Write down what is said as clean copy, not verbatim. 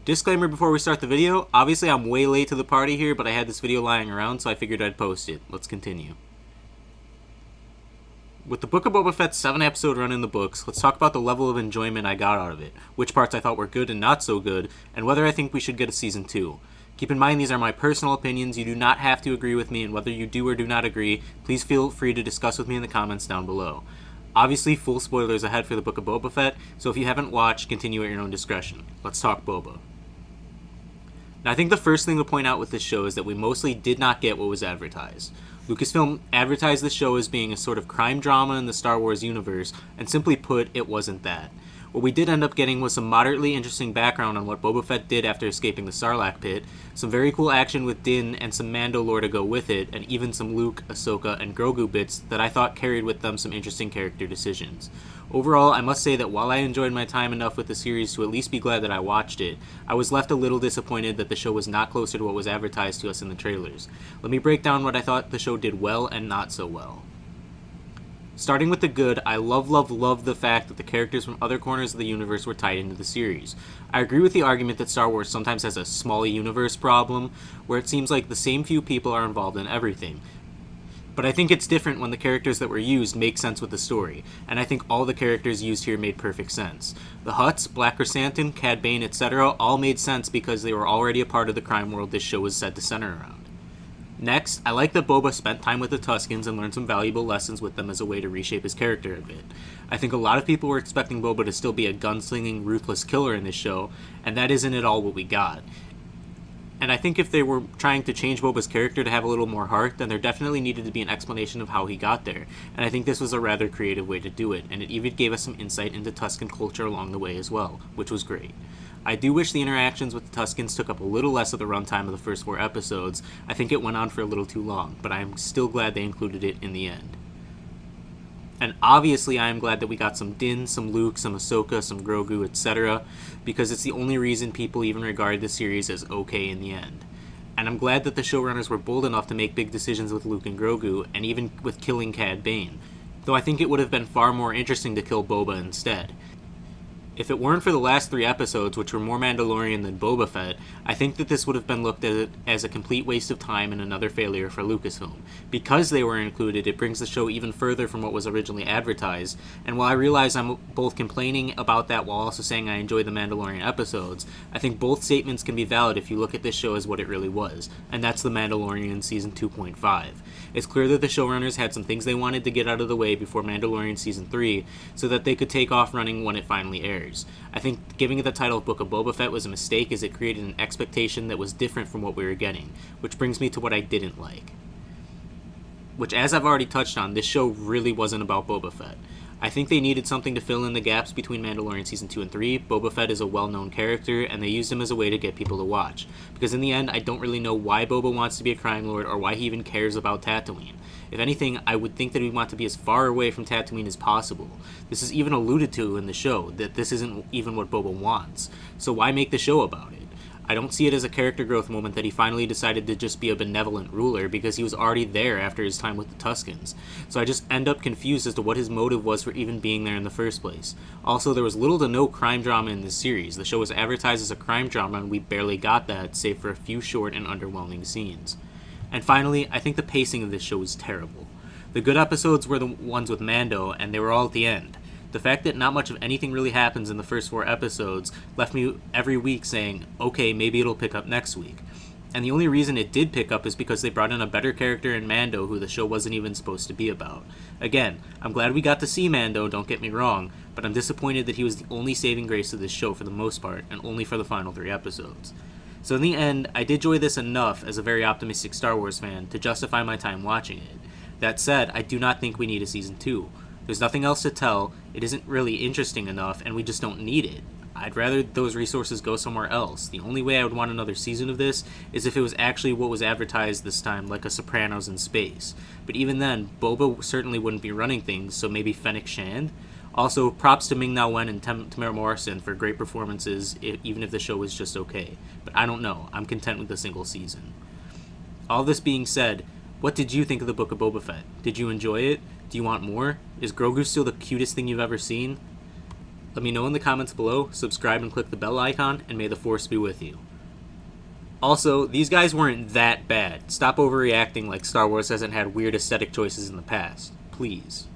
Disclaimer before we start the video, obviously I'm way late to the party here, but I had this video lying around, so I figured I'd post it. Let's continue. With the Book of Boba Fett's 7-episode run in the books, let's talk about the level of enjoyment I got out of it, which parts I thought were good and not so good, and whether I think we should get a Season 2. Keep in mind these are my personal opinions, you do not have to agree with me, and whether you do or do not agree, please feel free to discuss with me in the comments down below. Obviously, full spoilers ahead for the Book of Boba Fett, so if you haven't watched, continue at your own discretion. Let's talk Boba. Now, I think the first thing to point out with this show is that we mostly did not get what was advertised. Lucasfilm advertised the show as being a sort of crime drama in the Star Wars universe, and simply put, it wasn't that. What we did end up getting was some moderately interesting background on what Boba Fett did after escaping the Sarlacc pit, some very cool action with Din and some Mando lore to go with it, and even some Luke, Ahsoka, and Grogu bits that I thought carried with them some interesting character decisions. Overall, I must say that while I enjoyed my time enough with the series to at least be glad that I watched it, I was left a little disappointed that the show was not closer to what was advertised to us in the trailers. Let me break down what I thought the show did well and not so well. Starting with the good, I love the fact that the characters from other corners of the universe were tied into the series. I agree with the argument that Star Wars sometimes has a small universe problem, where it seems like the same few people are involved in everything. But I think it's different when the characters that were used make sense with the story, and I think all the characters used here made perfect sense. The Hutts, Black Chrysanthemum, Cad Bane, etc. all made sense because they were already a part of the crime world this show was set to center around. Next, I like that Boba spent time with the Tuskens and learned some valuable lessons with them as a way to reshape his character a bit. I think a lot of people were expecting Boba to still be a gunslinging, ruthless killer in this show, and that isn't at all what we got. And I think if they were trying to change Boba's character to have a little more heart, then there definitely needed to be an explanation of how he got there, and I think this was a rather creative way to do it, and it even gave us some insight into Tusken culture along the way as well, which was great. I do wish the interactions with the Tuskens took up a little less of the runtime of the first 4 episodes. I think it went on for a little too long, but I am still glad they included it in the end. And obviously I am glad that we got some Din, some Luke, some Ahsoka, some Grogu, etc., because it's the only reason people even regard the series as okay in the end. And I'm glad that the showrunners were bold enough to make big decisions with Luke and Grogu, and even with killing Cad Bane, though I think it would have been far more interesting to kill Boba instead. If it weren't for the last 3 episodes, which were more Mandalorian than Boba Fett, I think that this would have been looked at as a complete waste of time and another failure for Lucasfilm. Because they were included, it brings the show even further from what was originally advertised, and while I realize I'm both complaining about that while also saying I enjoy the Mandalorian episodes, I think both statements can be valid if you look at this show as what it really was, and that's The Mandalorian Season 2.5. It's clear that the showrunners had some things they wanted to get out of the way before Mandalorian Season 3, so that they could take off running when it finally airs. I think giving it the title of Book of Boba Fett was a mistake as it created an expectation that was different from what we were getting, which brings me to what I didn't like. Which, as I've already touched on, this show really wasn't about Boba Fett. I think they needed something to fill in the gaps between Mandalorian Season 2 and 3. Boba Fett is a well-known character, and they used him as a way to get people to watch. Because in the end, I don't really know why Boba wants to be a crime lord or why he even cares about Tatooine. If anything, I would think that he'd want to be as far away from Tatooine as possible. This is even alluded to in the show, that this isn't even what Boba wants. So why make the show about it? I don't see it as a character growth moment that he finally decided to just be a benevolent ruler because he was already there after his time with the Tuskens. So I just end up confused as to what his motive was for even being there in the first place. Also, there was little to no crime drama in this series. The show was advertised as a crime drama and we barely got that, save for a few short and underwhelming scenes. And finally, I think the pacing of this show is terrible. The good episodes were the ones with Mando, and they were all at the end. The fact that not much of anything really happens in the first 4 episodes left me every week saying, okay, maybe it'll pick up next week. And the only reason it did pick up is because they brought in a better character in Mando who the show wasn't even supposed to be about. Again, I'm glad we got to see Mando, don't get me wrong, but I'm disappointed that he was the only saving grace of this show for the most part, and only for the final 3 episodes. So in the end, I did enjoy this enough as a very optimistic Star Wars fan to justify my time watching it. That said, I do not think we need a Season 2. There's nothing else to tell, it isn't really interesting enough, and we just don't need it. I'd rather those resources go somewhere else. The only way I would want another season of this is if it was actually what was advertised this time, like a Sopranos in space. But even then, Boba certainly wouldn't be running things, so maybe Fennec Shand? Also, props to Ming-Na Wen and Tamara Morrison for great performances, even if the show was just okay. But I don't know, I'm content with a single season. All this being said, what did you think of the Book of Boba Fett? Did you enjoy it? Do you want more? Is Grogu still the cutest thing you've ever seen? Let me know in the comments below, subscribe and click the bell icon, and may the Force be with you. Also, these guys weren't that bad. Stop overreacting like Star Wars hasn't had weird aesthetic choices in the past. Please.